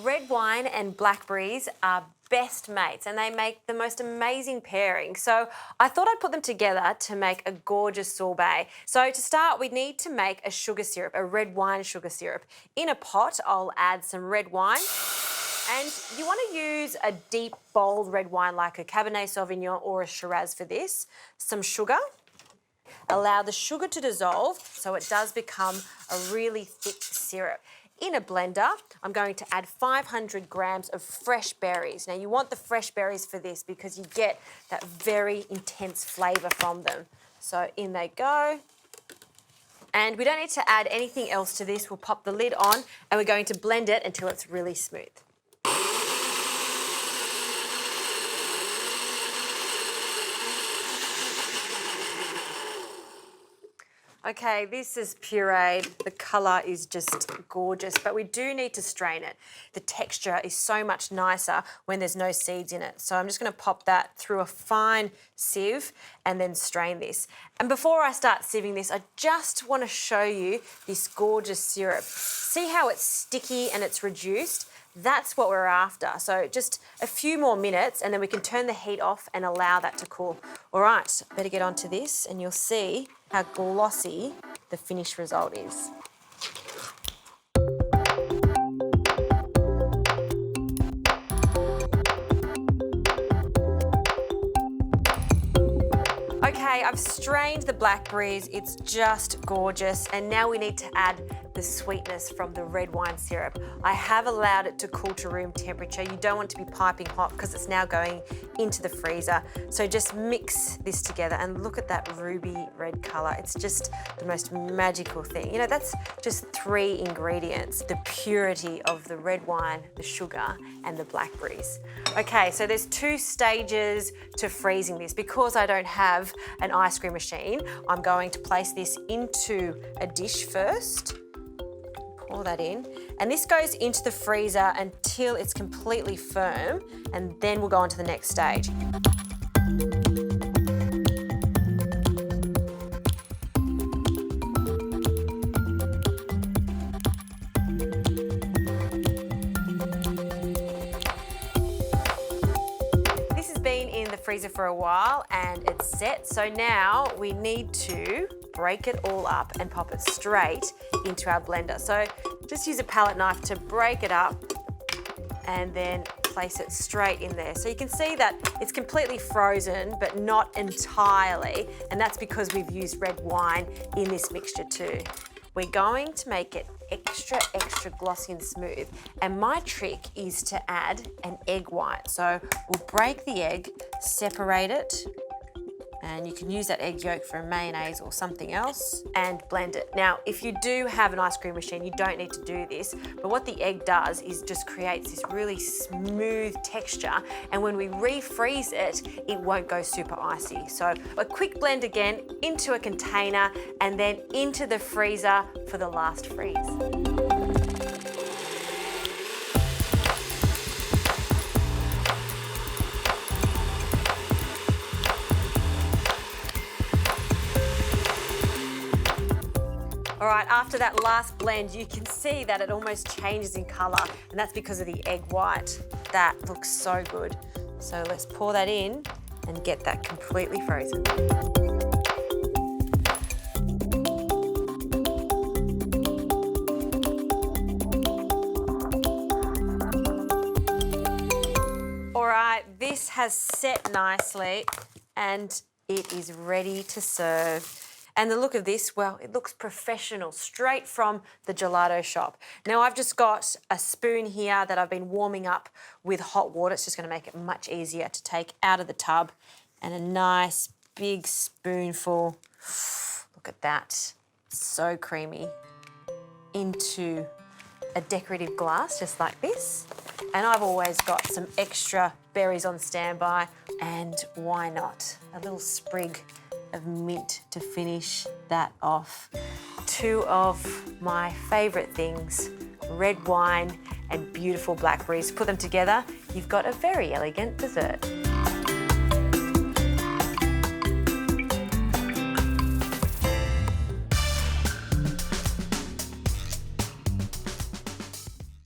red wine and blackberries are best mates and they make the most amazing pairing. So I thought I'd put them together to make a gorgeous sorbet. So to start, we need to make a sugar syrup, a red wine sugar syrup. In a pot, I'll add some red wine. And you want to use a deep, bold red wine like a Cabernet Sauvignon or a Shiraz for this. Some sugar. Allow the sugar to dissolve so it does become a really thick syrup. In a blender, I'm going to add 500 grams of fresh berries. Now, you want the fresh berries for this because you get that very intense flavour from them. So in they go. And we don't need to add anything else to this. We'll pop the lid on and we're going to blend it until it's really smooth. Okay, this is pureed. The colour is just gorgeous, but we do need to strain it. The texture is so much nicer when there's no seeds in it. So I'm just going to pop that through a fine sieve and then strain this. And before I start sieving this, I just want to show you this gorgeous syrup. See how it's sticky and it's reduced? That's what we're after. So just a few more minutes and then we can turn the heat off and allow that to cool. All right, better get onto this and you'll see how glossy the finished result is. Okay, I've strained the blackberries. It's just gorgeous. And now we need to add the sweetness from the red wine syrup. I have allowed it to cool to room temperature. You don't want to be piping hot because it's now going into the freezer. So just mix this together and look at that ruby red color. It's just the most magical thing. You know, that's just 3 ingredients: the purity of the red wine, the sugar, and the blackberries. Okay, so there's 2 stages to freezing this. Because I don't have an ice cream machine, I'm going to place this into a dish first. Pour that in, and this goes into the freezer until it's completely firm, and then we'll go on to the next stage. This has been in the freezer for a while and it's set, so now we need to break it all up and pop it straight into our blender. So just use a palette knife to break it up and then place it straight in there. So you can see that it's completely frozen, but not entirely, and that's because we've used red wine in this mixture too. We're going to make it extra glossy and smooth, and my trick is to add an egg white. So we'll break the egg, separate it, and you can use that egg yolk for a mayonnaise or something else, and blend it. Now, if you do have an ice cream machine, you don't need to do this, but what the egg does is just creates this really smooth texture, and when we refreeze it, it won't go super icy. So a quick blend again into a container and then into the freezer for the last freeze. All right, after that last blend, you can see that it almost changes in colour, and that's because of the egg white. That looks so good. So let's pour that in and get that completely frozen. All right, this has set nicely and it is ready to serve. And the look of this, well, it looks professional, straight from the gelato shop. Now, I've just got a spoon here that I've been warming up with hot water. It's just going to make it much easier to take out of the tub. And a nice big spoonful, look at that, so creamy, into a decorative glass just like this. And I've always got some extra berries on standby, and why not a little sprig of mint to finish that off. 2 of my favourite things, red wine and beautiful blackberries. Put them together, you've got a very elegant dessert.